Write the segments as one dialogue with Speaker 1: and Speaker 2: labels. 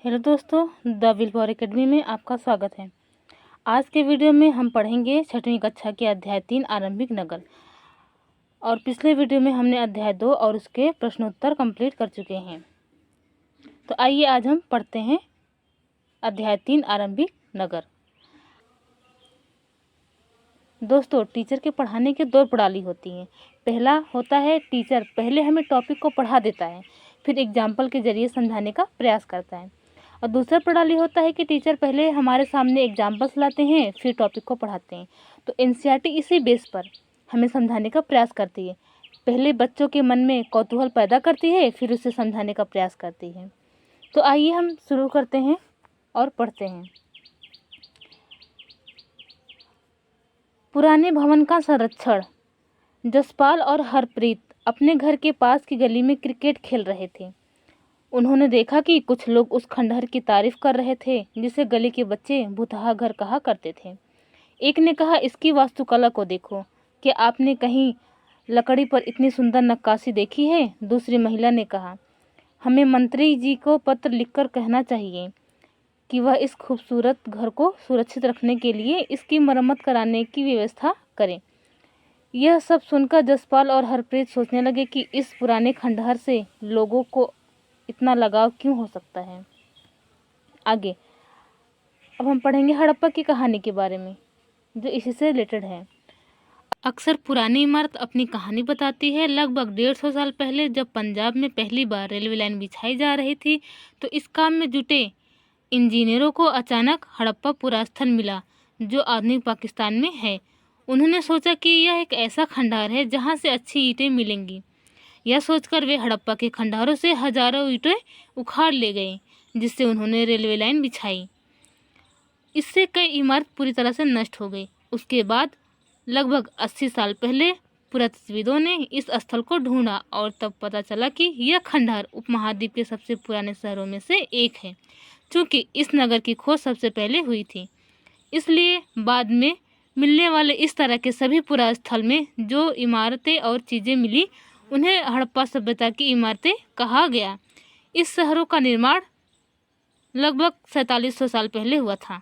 Speaker 1: Hello दोस्तों, the will power academy में आपका स्वागत है। आज के वीडियो में हम पढ़ेंगे 6वीं कक्षा के अध्याय 3 आरंभिक नगर। और पिछले वीडियो में हमने अध्याय 2 और उसके प्रश्नोत्तर कंप्लीट कर चुके हैं। तो आइए आज हम पढ़ते हैं अध्याय 3 आरंभिक नगर। दोस्तों, टीचर के पढ़ाने के दो प्रणाली होती हैं। पहला होता है टीचर पहले हमें टॉपिक को पढ़ा देता है, फिर एग्जाम्पल के जरिए समझाने का प्रयास करता है। और दूसरा प्रणाली होता है कि टीचर पहले हमारे सामने एग्जाम्पल्स लाते हैं, फिर टॉपिक को पढ़ाते हैं। तो एनसीईआरटी इसी बेस पर हमें समझाने का प्रयास करती है। पहले बच्चों के मन में कौतूहल पैदा करती है, फिर उसे समझाने का प्रयास करती है। तो आइए हम शुरू करते हैं और पढ़ते हैं। पुराने भवन का संरक्षण। जसपाल और हरप्रीत अपने घर के पास की गली में क्रिकेट खेल रहे थे। उन्होंने देखा कि कुछ लोग उस खंडहर की तारीफ कर रहे थे जिसे गली के बच्चे भुतहा घर कहा करते थे। एक ने कहा, इसकी वास्तुकला को देखो, क्या आपने कहीं लकड़ी पर इतनी सुंदर नक्काशी देखी है? दूसरी महिला ने कहा, हमें मंत्री जी को पत्र लिखकर कहना चाहिए कि वह इस खूबसूरत घर को सुरक्षित रखने के लिए इसकी मरम्मत कराने की व्यवस्था करें। यह सब सुनकर जसपाल और हरप्रीत सोचने लगे कि इस पुराने खंडहर से लोगों को इतना लगाव क्यों हो सकता है। आगे अब हम पढ़ेंगे हड़प्पा की कहानी के बारे में, जो इसी से रिलेटेड है। अक्सर पुरानी इमारत अपनी कहानी बताती है। लगभग 150 साल पहले जब पंजाब में पहली बार रेलवे लाइन बिछाई जा रही थी, तो इस काम में जुटे इंजीनियरों को अचानक हड़प्पा पुरास्थल मिला, जो आधुनिक पाकिस्तान में है। उन्होंने सोचा कि यह एक ऐसा खंडहर है जहां से अच्छी ईंटें मिलेंगी। यह सोचकर वे हड़प्पा के खंडहरों से हजारों ईंटें उखाड़ ले गए, जिससे उन्होंने रेलवे लाइन बिछाई। इससे कई इमारत पूरी तरह से नष्ट हो गई। उसके बाद लगभग 80 साल पहले पुरातत्वविदों ने इस स्थल को ढूंढा और तब पता चला कि यह खंडहर उपमहाद्वीप के सबसे पुराने शहरों में से एक है। चूँकि इस नगर की खोज सबसे पहले हुई थी, इसलिए बाद में मिलने वाले इस तरह के सभी पुरास्थल में जो इमारतें और चीज़ें मिली, उन्हें हड़प्पा सभ्यता की इमारतें कहा गया। इस शहरों का निर्माण लगभग 4700 साल पहले हुआ था।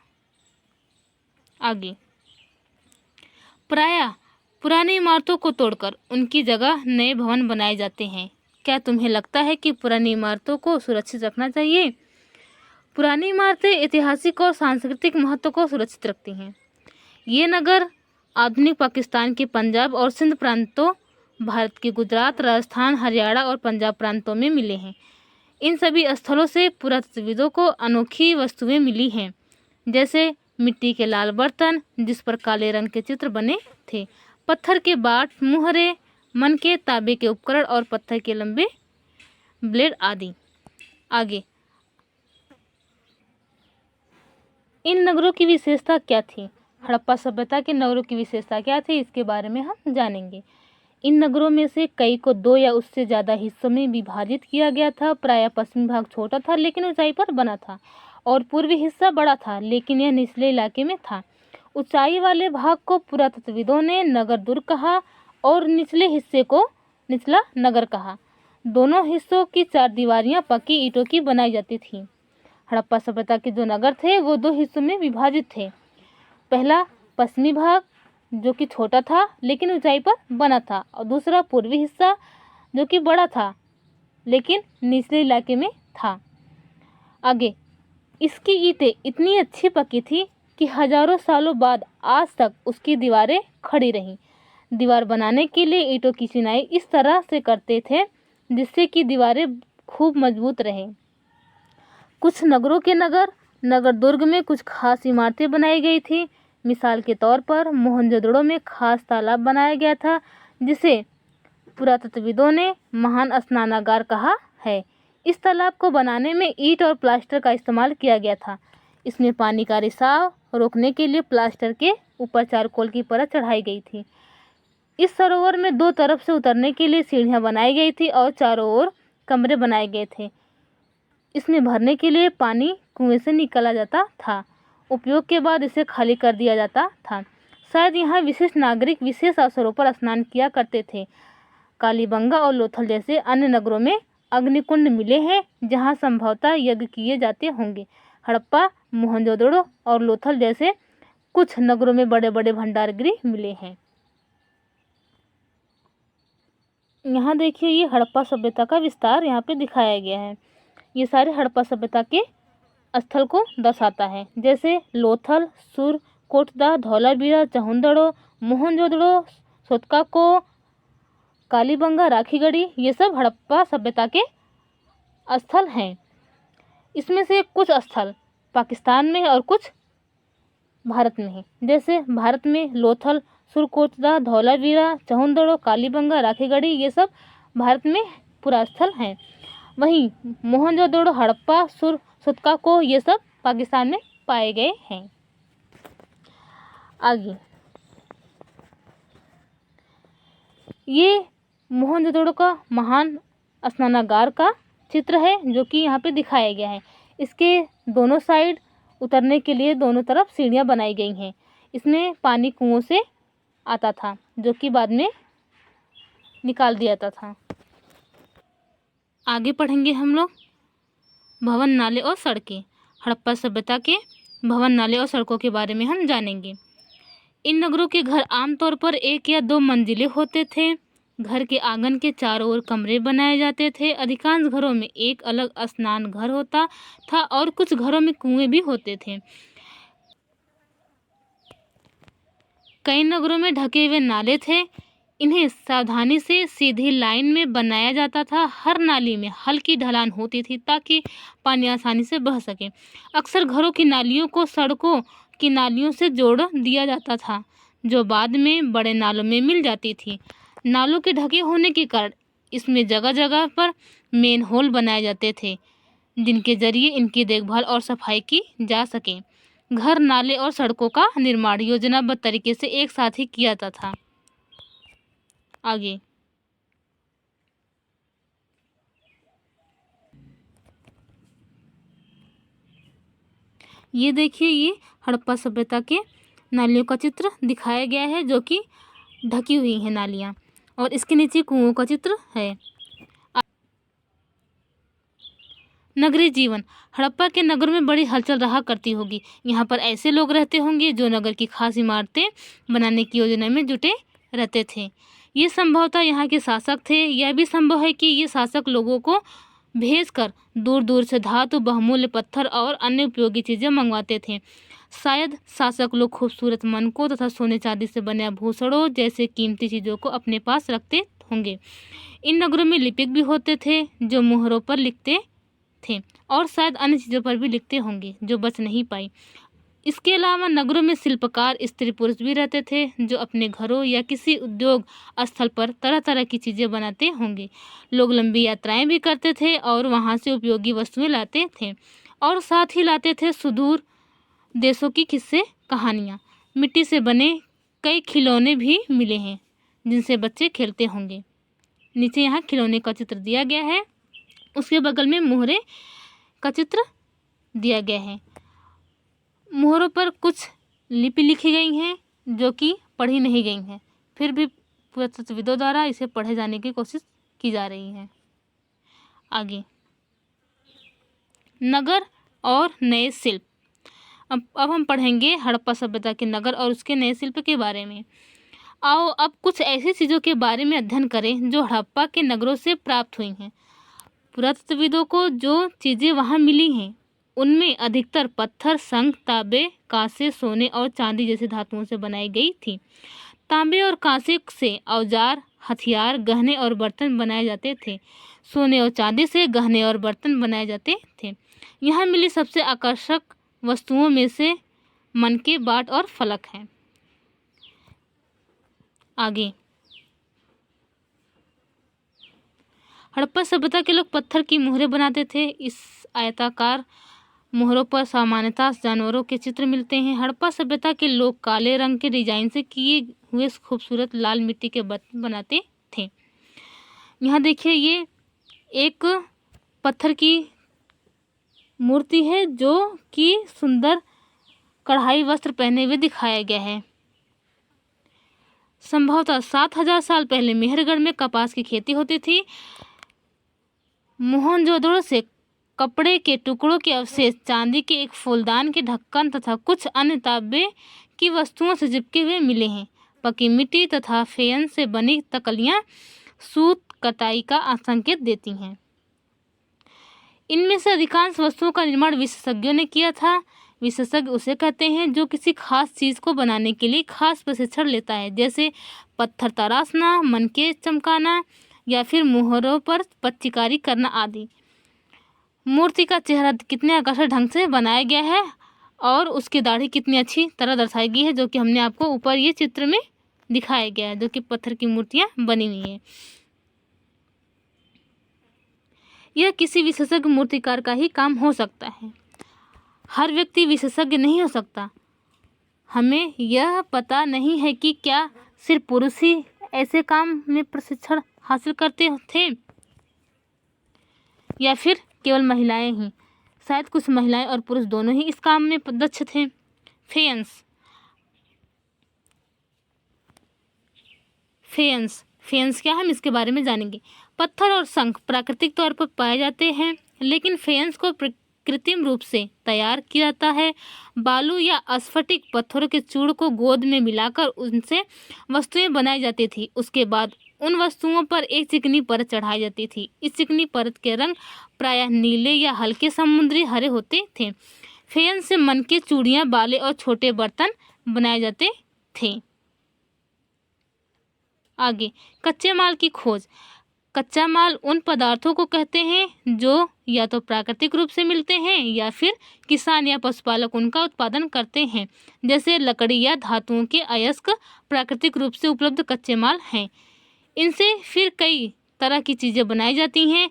Speaker 1: आगे प्रायः पुरानी इमारतों को तोड़कर उनकी जगह नए भवन बनाए जाते हैं। क्या तुम्हें लगता है कि पुरानी इमारतों को सुरक्षित रखना चाहिए? पुरानी इमारतें ऐतिहासिक और सांस्कृतिक महत्व को सुरक्षित रखती हैं। ये नगर आधुनिक पाकिस्तान के पंजाब और सिंध प्रांतों, भारत के गुजरात, राजस्थान, हरियाणा और पंजाब प्रांतों में मिले हैं। इन सभी स्थलों से पुरातत्वविदों को अनोखी वस्तुएं मिली हैं, जैसे मिट्टी के लाल बर्तन जिस पर काले रंग के चित्र बने थे, पत्थर के बाट, मुहरे, मन के तांबे के उपकरण और पत्थर के लंबे ब्लेड आदि। आगे इन नगरों की विशेषता क्या थी? हड़प्पा सभ्यता के नगरों की विशेषता क्या थी, इसके बारे में हम जानेंगे। इन नगरों में से कई को 2 या उससे ज़्यादा हिस्सों में विभाजित किया गया था। प्रायः पश्चिमी भाग छोटा था लेकिन ऊंचाई पर बना था, और पूर्वी हिस्सा बड़ा था लेकिन यह निचले इलाके में था। ऊंचाई वाले भाग को पुरातत्वविदों ने नगर दुर्ग कहा और निचले हिस्से को निचला नगर कहा। दोनों हिस्सों की 4 दीवारियाँ पक्की ईंटों की बनाई जाती थीं। हड़प्पा सभ्यता के जो नगर थे वो 2 हिस्सों में विभाजित थे। पहला पश्चिमी भाग, जो कि छोटा था लेकिन ऊंचाई पर बना था, और दूसरा पूर्वी हिस्सा जो कि बड़ा था लेकिन निचले इलाके में था। आगे इसकी ईंटें इतनी अच्छी पकी थी कि हजारों सालों बाद आज तक उसकी दीवारें खड़ी रहीं। दीवार बनाने के लिए ईंटों की चिनाई इस तरह से करते थे जिससे कि दीवारें खूब मजबूत रहें। कुछ नगरों के नगर दुर्ग में कुछ खास इमारतें बनाई गई थी। मिसाल के तौर पर मोहनजोदड़ो में खास तालाब बनाया गया था, जिसे पुरातत्वविदों ने महान स्नानागार कहा है। इस तालाब को बनाने में ईंट और प्लास्टर का इस्तेमाल किया गया था। इसमें पानी का रिसाव रोकने के लिए प्लास्टर के ऊपर चारकोल की परत चढ़ाई गई थी। इस सरोवर में 2 तरफ से उतरने के लिए सीढ़ियां बनाई गई थी और चारों ओर कमरे बनाए गए थे। इसमें भरने के लिए पानी कुएं से निकाला जाता था। उपयोग के बाद इसे खाली कर दिया जाता था। शायद यहाँ विशिष्ट नागरिक विशेष अवसरों पर स्नान किया करते थे। कालीबंगा और लोथल जैसे अन्य नगरों में अग्निकुंड मिले हैं जहां संभवतः यज्ञ किए जाते होंगे। हड़प्पा, मोहनजोदड़ो और लोथल जैसे कुछ नगरों में बड़े बड़े भंडार गृह मिले हैं। यहाँ देखिए, ये हड़प्पा सभ्यता का विस्तार यहाँ पे दिखाया गया है। ये सारे हड़प्पा सभ्यता के स्थल को दर्शाता है, जैसे लोथल, सुर कोटदा, धौलावीरा, चहुंदड़ो, मोहनजोदड़ो, सोतकाको, कालीबंगा, राखीगढ़ी, ये सब हड़प्पा सभ्यता के स्थल हैं। इसमें से कुछ स्थल पाकिस्तान में और कुछ भारत में है। जैसे भारत में लोथल, सुरकोटदा, धौलावीरा, चहुंदड़ो, कालीबंगा, राखीगढ़ी, ये सब भारत में पूरा स्थल हैं। वहीं मोहनजोदड़ो, हड़प्पा, सोतकाको, ये सब पाकिस्तान में पाए गए हैं। आगे, ये मोहनजोदड़ो का महान स्नानागार का चित्र है जो कि यहाँ पे दिखाया गया है। इसके दोनों साइड उतरने के लिए दोनों तरफ सीढ़ियाँ बनाई गई हैं। इसमें पानी कुओं से आता था जो कि बाद में निकाल दिया जाता था। आगे पढ़ेंगे हम लोग भवन, नाले और सड़कें। हड़प्पा सभ्यता के भवन, नाले और सड़कों के बारे में हम जानेंगे। इन नगरों के घर आमतौर पर 1 या 2 मंजिले होते थे। घर के आंगन के चारों ओर कमरे बनाए जाते थे। अधिकांश घरों में एक अलग स्नान घर होता था और कुछ घरों में कुएं भी होते थे। कई नगरों में ढके हुए नाले थे। इन्हें सावधानी से सीधी लाइन में बनाया जाता था। हर नाली में हल्की ढलान होती थी ताकि पानी आसानी से बह सके। अक्सर घरों की नालियों को सड़कों की नालियों से जोड़ दिया जाता था जो बाद में बड़े नालों में मिल जाती थी। नालों के ढके होने के कारण इसमें जगह जगह पर मेन होल बनाए जाते थे जिनके जरिए इनकी देखभाल और सफाई की जा सके। घर, नाले और सड़कों का निर्माण योजनाबद्ध तरीके से एक साथ ही किया जाता था। आगे, ये देखिए, ये हड़प्पा सभ्यता के नालियों का चित्र दिखाया गया है जो कि ढकी हुई हैं नालियाँ, और इसके नीचे कुओं का चित्र है। नगरीय जीवन। हड़प्पा के नगर में बड़ी हलचल रहा करती होगी। यहाँ पर ऐसे लोग रहते होंगे जो नगर की खास इमारतें बनाने की योजना में जुटे रहते थे। ये संभवतः यहाँ के शासक थे। यह भी संभव है कि ये शासक लोगों को भेजकर दूर दूर से धातु, बहुमूल्य पत्थर और अन्य उपयोगी चीज़ें मंगवाते थे। शायद शासक लोग खूबसूरत मनकों तथा सोने चांदी से बने आभूषणों जैसे कीमती चीज़ों को अपने पास रखते होंगे। इन नगरों में लिपिक भी होते थे जो मोहरों पर लिखते थे और शायद अन्य चीज़ों पर भी लिखते होंगे जो बच नहीं पाई। इसके अलावा नगरों में शिल्पकार, स्त्री पुरुष भी रहते थे जो अपने घरों या किसी उद्योग स्थल पर तरह तरह की चीज़ें बनाते होंगे। लोग लंबी यात्राएं भी करते थे और वहां से उपयोगी वस्तुएं लाते थे और साथ ही लाते थे सुदूर देशों की किस्से कहानियाँ। मिट्टी से बने कई खिलौने भी मिले हैं जिनसे बच्चे खेलते होंगे। नीचे यहाँ खिलौने का चित्र दिया गया है, उसके बगल में मोहरे का चित्र दिया गया है। मोहरों पर कुछ लिपि लिखी गई हैं जो कि पढ़ी नहीं गई हैं, फिर भी पुरातत्वविदों द्वारा इसे पढ़े जाने की कोशिश की जा रही है। आगे, नगर और नए शिल्प। अब हम पढ़ेंगे हड़प्पा सभ्यता के नगर और उसके नए शिल्प के बारे में। आओ अब कुछ ऐसी चीज़ों के बारे में अध्ययन करें जो हड़प्पा के नगरों से प्राप्त हुई हैं। पुरातत्वविदों को जो चीज़ें वहाँ मिली हैं उनमें अधिकतर पत्थर, शंख, तांबे, कांसे, सोने और चांदी जैसे धातुओं से बनाई गई थी। तांबे और कांसे से औजार, हथियार, गहने और बर्तन बनाए जाते थे। सोने और चांदी से गहने और बर्तन बनाए जाते थे। यहाँ मिली सबसे आकर्षक वस्तुओं में से मनके, बाट और फलक हैं। आगे, हड़प्पा सभ्यता के लोग पत्थर की मोहरें बनाते थे। इस आयताकार मोहरों पर सामान्यतः जानवरों के चित्र मिलते हैं। हड़प्पा सभ्यता के लोग काले रंग के डिजाइन से किए हुए खूबसूरत लाल मिट्टी के बर्तन बनाते थे। यहाँ देखिए, ये एक पत्थर की मूर्ति है जो कि सुंदर कढ़ाई वस्त्र पहने हुए दिखाया गया है। संभवतः 7000 साल पहले मेहरगढ़ में कपास की खेती होती थी। मोहनजोदड़ो से कपड़े के टुकड़ों के अवशेष, चांदी के एक फूलदान के ढक्कन तथा कुछ अन्य तांबे की वस्तुओं से चिपके हुए मिले हैं। पकी मिट्टी तथा फेयन से बनी तकलियां सूत कटाई का संकेत देती हैं। इनमें से अधिकांश वस्तुओं का निर्माण विशेषज्ञों ने किया था। विशेषज्ञ उसे कहते हैं जो किसी खास चीज को बनाने के लिए खास प्रशिक्षण लेता है, जैसे पत्थर तराशना, मनके चमकाना या फिर मोहरों पर पच्चीकारी करना आदि। मूर्ति का चेहरा कितने आकर्षक ढंग से बनाया गया है और उसकी दाढ़ी कितनी अच्छी तरह दर्शाई गई है, जो कि हमने आपको ऊपर ये चित्र में दिखाया गया है, जो कि पत्थर की मूर्तियां बनी हुई हैं। यह किसी विशेषज्ञ मूर्तिकार का ही काम हो सकता है, हर व्यक्ति विशेषज्ञ नहीं हो सकता। हमें यह पता नहीं है कि क्या सिर्फ पुरुष ही ऐसे काम में प्रशिक्षण हासिल करते थे या फिर केवल महिलाएं ही। शायद कुछ महिलाएं और पुरुष दोनों ही इस काम में दक्ष थे। फेयंस क्या है, हम इसके बारे में जानेंगे। पत्थर और शंख प्राकृतिक तौर पर पाए जाते हैं, लेकिन फेयंस को कृत्रिम रूप से तैयार किया जाता है। बालू या स्फटिक पत्थरों के चूर्ण को गोंद में मिलाकर उनसे वस्तुएं बनाई जाती थी। उसके बाद उन वस्तुओं पर एक चिकनी परत चढ़ाई जाती थी। इस चिकनी परत के रंग प्रायः नीले या हल्के समुद्री हरे होते थे। फेयंस से मनके, चूड़ियां, बाले और छोटे बर्तन बनाए जाते थे। आगे, कच्चे माल की खोज। कच्चा माल उन पदार्थों को कहते हैं जो या तो प्राकृतिक रूप से मिलते हैं या फिर किसान या पशुपालक उनका उत्पादन करते हैं, जैसे लकड़ी या धातुओं के अयस्क प्राकृतिक रूप से उपलब्ध कच्चे माल हैं। इनसे फिर कई तरह की चीज़ें बनाई जाती हैं।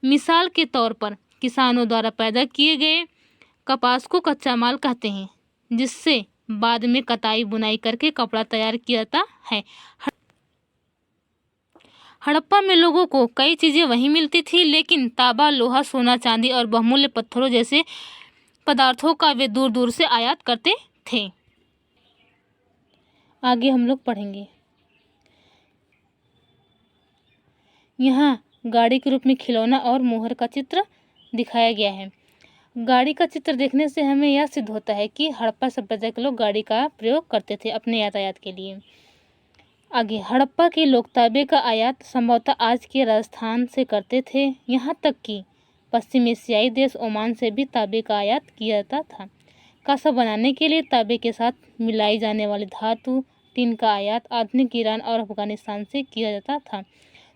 Speaker 1: मिसाल के तौर पर किसानों द्वारा पैदा किए गए कपास को कच्चा माल कहते हैं, जिससे बाद में कताई बुनाई करके कपड़ा तैयार किया जाता है। हड़प्पा में लोगों को कई चीज़ें वहीं मिलती थी, लेकिन तांबा, लोहा, सोना, चांदी और बहुमूल्य पत्थरों जैसे पदार्थों का वे दूर दूर से आयात करते थे। आगे हम लोग पढ़ेंगे। यहाँ गाड़ी के रूप में खिलौना और मोहर का चित्र दिखाया गया है। गाड़ी का चित्र देखने से हमें यह सिद्ध होता है कि हड़प्पा सभ्यता के लोग गाड़ी का प्रयोग करते थे अपने यातायात के लिए। आगे, हड़प्पा के लोग तांबे का आयात संभवतः आज के राजस्थान से करते थे। यहाँ तक कि पश्चिम एशियाई देश ओमान से भी तांबे का आयात किया जाता था। कांसा बनाने के लिए तांबे के साथ मिलाई जाने वाली धातु टिन का आयात आधुनिक ईरान और अफगानिस्तान से किया जाता था।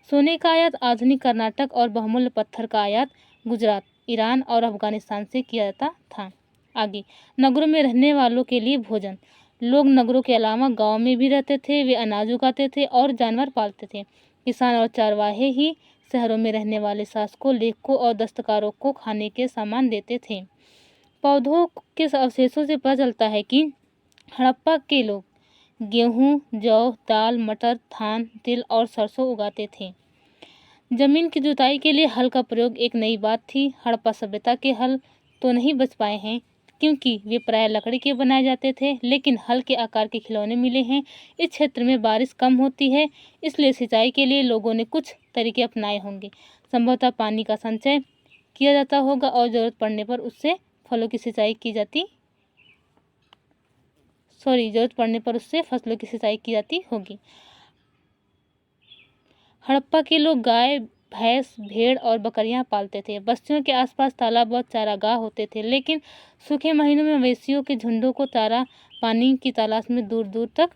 Speaker 1: सोने का आयात आधुनिक कर्नाटक और बहुमूल्य पत्थर का आयात गुजरात, ईरान और अफगानिस्तान से किया जाता था। आगे, नगरों में रहने वालों के लिए भोजन। लोग नगरों के अलावा गांव में भी रहते थे। वे अनाज उगाते थे और जानवर पालते थे। किसान और चरवाहे ही शहरों में रहने वाले शासकों, लेखकों और दस्तकारों को खाने के सामान देते थे। पौधों के अवशेषों से पता चलता है कि हड़प्पा के लोग गेहूं, जौ, दाल, मटर, धान, तिल और सरसों उगाते थे। जमीन की जुताई के लिए हल का प्रयोग एक नई बात थी। हड़प्पा सभ्यता के हल तो नहीं बच पाए हैं क्योंकि वे प्रायः लकड़ी के बनाए जाते थे, लेकिन हल के आकार के खिलौने मिले हैं। इस क्षेत्र में बारिश कम होती है, इसलिए सिंचाई के लिए लोगों ने कुछ तरीके अपनाए होंगे। संभवतः पानी का संचय किया जाता होगा और ज़रूरत पड़ने पर उससे फलों की सिंचाई की जाती होगी। हड़प्पा के लोग गाय, भैंस, भेड़ और बकरियां पालते थे। बस्तियों के आसपास तालाब और चारागाह होते थे, लेकिन सूखे महीनों में मवेशियों के झुंडों को चारा पानी की तलाश में दूर दूर तक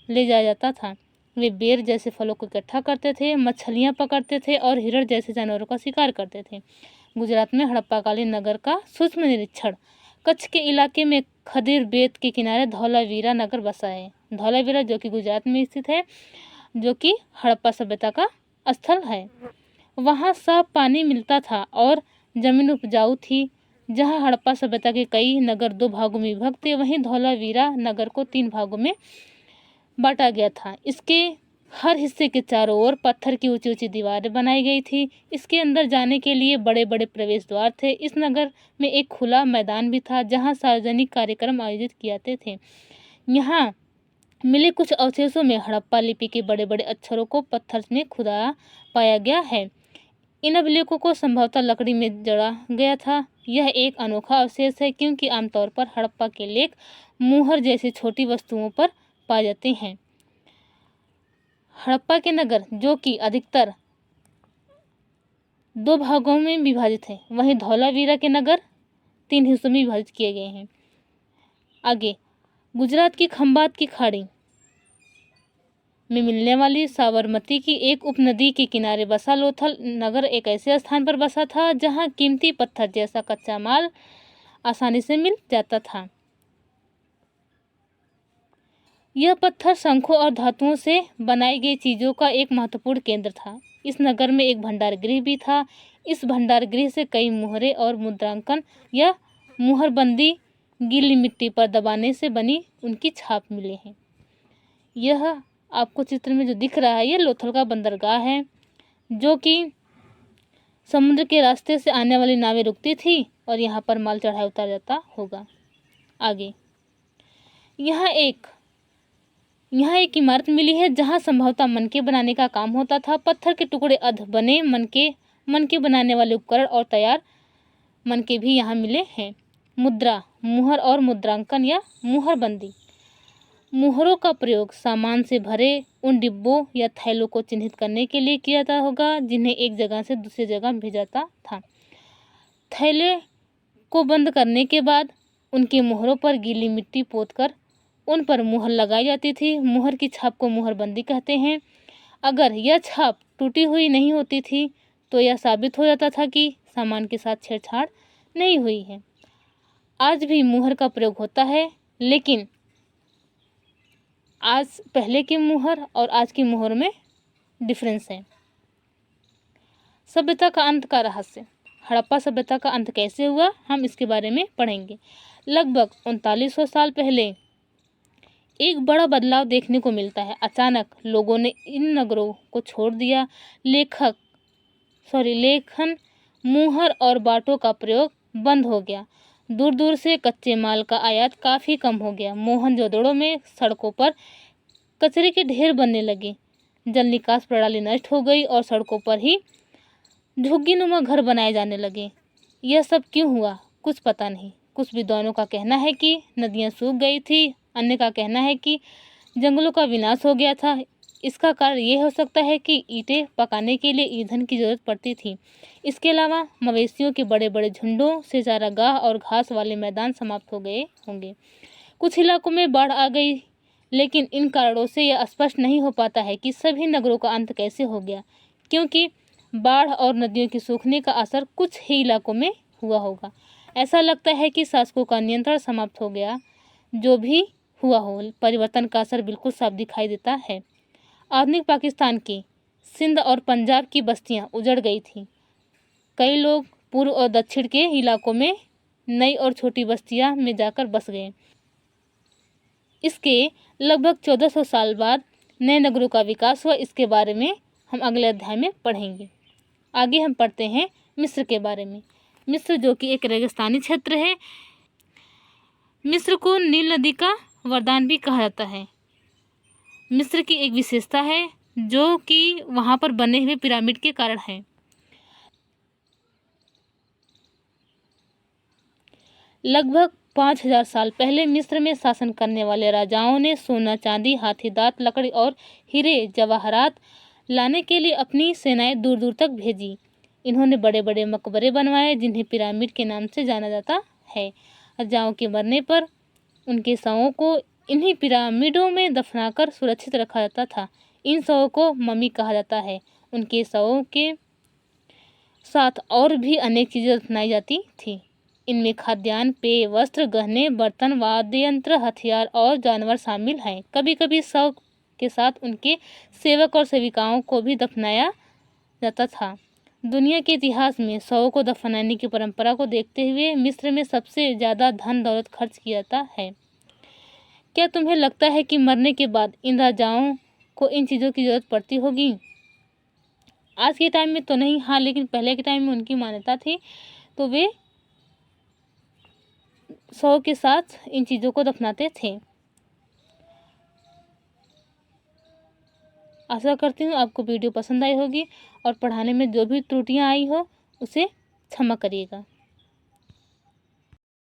Speaker 1: ले जाया जाता था। वे बेर जैसे फलों को इकट्ठा करते थे, मछलियां पकड़ते थे और हिरण जैसे जानवरों का शिकार करते थे। गुजरात में हड़प्पाकालीन नगर का सूक्ष्म निरीक्षण। कच्छ के इलाके में खदीर बेत के किनारे धौलावीरा नगर बसा है। धौलावीरा जो कि गुजरात में स्थित है, जो कि हड़प्पा सभ्यता का स्थल है। वहाँ साफ पानी मिलता था और जमीन उपजाऊ थी। जहाँ हड़प्पा सभ्यता के कई नगर 2 भागों में विभक्त थे, वहीं धौलावीरा नगर को 3 भागों में बांटा गया था। इसके हर हिस्से के चारों ओर पत्थर की ऊंची ऊंची दीवारें बनाई गई थी। इसके अंदर जाने के लिए बड़े बड़े प्रवेश द्वार थे। इस नगर में एक खुला मैदान भी था जहाँ सार्वजनिक कार्यक्रम आयोजित किए जाते थे। यहाँ मिले कुछ अवशेषों में हड़प्पा लिपि के बड़े बड़े अक्षरों को पत्थर में खुदा पाया गया है। इन अभिलेखों को संभवतः लकड़ी में जड़ा गया था। यह एक अनोखा अवशेष है क्योंकि आमतौर पर हड़प्पा के लेख मुहर जैसी छोटी वस्तुओं पर पाए जाते हैं। हड़प्पा के नगर, जो कि अधिकतर 2 भागों में विभाजित है, वहीं धौलावीरा के नगर 3 हिस्सों में विभाजित किए गए हैं। आगे, गुजरात की खंभात की खाड़ी में मिलने वाली साबरमती की एक उपनदी के किनारे बसा लोथल नगर एक ऐसे स्थान पर बसा था जहां कीमती पत्थर जैसा कच्चा माल आसानी से मिल जाता था। यह पत्थर शंखों और धातुओं से बनाई गई चीजों का एक महत्वपूर्ण केंद्र था। इस नगर में एक भंडार गृह भी था। इस भंडार गृह से कई मुहरें और मुद्रांकन या मुहरबंदी गीली मिट्टी पर दबाने से बनी उनकी छाप मिले हैं। यह आपको चित्र में जो दिख रहा है, यह लोथल का बंदरगाह है, जो कि समुद्र के रास्ते से आने वाली नावें रुकती थी और यहाँ पर माल चढ़ाया उतारा जाता होगा। आगे, यहाँ एक इमारत मिली है जहाँ संभवतः मनके बनाने का काम होता था। पत्थर के टुकड़े अध बने मनके बनाने वाले उपकरण और तैयार मनके भी यहाँ मिले हैं। मुद्रा, मुहर और मुद्रांकन या मुहरबंदी। मुहरों का प्रयोग सामान से भरे उन डिब्बों या थैलों को चिन्हित करने के लिए किया जाता होगा जिन्हें एक जगह से दूसरी जगह भेजाता था। थैले को बंद करने के बाद उनके मुहरों पर गीली मिट्टी पोतकर उन पर मुहर लगाई जाती थी। मुहर की छाप को मुहरबंदी कहते हैं। अगर यह छाप टूटी हुई नहीं होती थी तो यह साबित हो जाता था कि सामान के साथ छेड़छाड़ नहीं हुई है। आज भी मुहर का प्रयोग होता है, लेकिन आज पहले की मुहर और आज की मुहर में डिफरेंस है। सभ्यता का अंत का रहस्य। हड़प्पा सभ्यता का अंत कैसे हुआ, हम इसके बारे में पढ़ेंगे। लगभग 3900 साल पहले एक बड़ा बदलाव देखने को मिलता है। अचानक लोगों ने इन नगरों को छोड़ दिया। लेखन, मुहर और बाटों का प्रयोग बंद हो गया। दूर दूर से कच्चे माल का आयात काफ़ी कम हो गया। मोहनजोदड़ो में सड़कों पर कचरे के ढेर बनने लगे। जल निकास प्रणाली नष्ट हो गई और सड़कों पर ही झुग्गीनुमा घर बनाए जाने लगे। यह सब क्यों हुआ, कुछ पता नहीं। कुछ विद्वानों का कहना है कि नदियाँ सूख गई थी, अन्य का कहना है कि जंगलों का विनाश हो गया था। इसका कारण ये हो सकता है कि ईंटें पकाने के लिए ईंधन की जरूरत पड़ती थी। इसके अलावा मवेशियों के बड़े बड़े झुंडों से चारागाह और घास वाले मैदान समाप्त हो गए होंगे। कुछ इलाकों में बाढ़ आ गई, लेकिन इन कारणों से यह स्पष्ट नहीं हो पाता है कि सभी नगरों का अंत कैसे हो गया, क्योंकि बाढ़ और नदियों के सूखने का असर कुछ ही इलाकों में हुआ होगा। ऐसा लगता है कि शासकों का नियंत्रण समाप्त हो गया। जो भी हुआ हो, परिवर्तन का असर बिल्कुल साफ दिखाई देता है। आधुनिक पाकिस्तान की सिंध और पंजाब की बस्तियां उजड़ गई थीं। कई लोग पूर्व और दक्षिण के इलाकों में नई और छोटी बस्तियां में जाकर बस गए। इसके लगभग 1400 साल बाद नए नगरों का विकास हुआ। इसके बारे में हम अगले अध्याय में पढ़ेंगे। आगे हम पढ़ते हैं मिस्र के बारे में। मिस्र, जो कि एक रेगिस्तानी क्षेत्र है। मिस्र को नील नदी का वरदान भी कहा जाता है। मिस्र की एक विशेषता है जो कि वहाँ पर बने हुए पिरामिड के कारण है। लगभग 5000 साल पहले मिस्र में शासन करने वाले राजाओं ने सोना, चांदी, हाथी दांत, लकड़ी और हीरे जवाहरात लाने के लिए अपनी सेनाएं दूर दूर तक भेजी। इन्होंने बड़े बड़े मकबरे बनवाए जिन्हें पिरामिड के नाम से जाना जाता है। राजाओं के मरने पर उनके शवों को इन्हीं पिरामिडों में दफनाकर सुरक्षित रखा जाता था। इन शवों को मम्मी कहा जाता है। उनके शवों के साथ और भी अनेक चीज़ें दफनाई जाती थी। इनमें खाद्यान्न, पेय, वस्त्र, गहने, बर्तन, वाद्य यंत्र, हथियार और जानवर शामिल हैं। कभी कभी शव के साथ उनके सेवक और सेविकाओं को भी दफनाया जाता था। दुनिया के इतिहास में शवों को दफनाने की परंपरा को देखते हुए मिस्र में सबसे ज़्यादा धन दौलत खर्च किया जाता है। क्या तुम्हें लगता है कि मरने के बाद इन राजाओं को इन चीज़ों की ज़रूरत पड़ती होगी? आज के टाइम में तो नहीं, हाँ, लेकिन पहले के टाइम में उनकी मान्यता थी, तो वे शव के साथ इन चीज़ों को दफनाते थे। आशा करती हूँ आपको वीडियो पसंद आई होगी और पढ़ाने में जो भी त्रुटियाँ आई हो उसे क्षमा करिएगा।